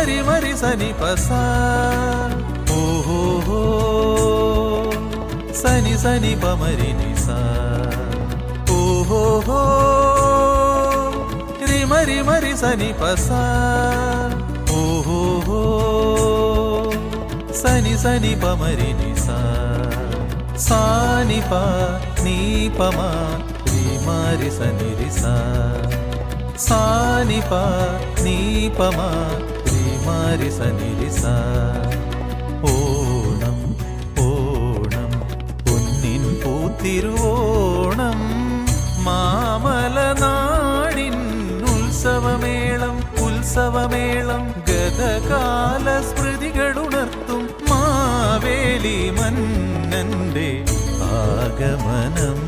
മരി മരി സനി പസ ഓഹോ സനി സനി പമരി നിസ ഓഹോ രി മരി മരി സനി പസ ഓഹോ സനി സനി പമരി നിസ സാനി പ നീ പമ രി മരി സനി രിസ സാനി പ നീ പമ രി മരി സനി രിസ ഓണം ഓണം പൊന്നിൻ പൂത്തിരുവോണം മാമലനാടിൻ ഉത്സവമേളം ഉത്സവമേളം ഗതകാല സ്മൃതികളുണർത്തും മാവേലി മന്നന്റെ ആഗമനം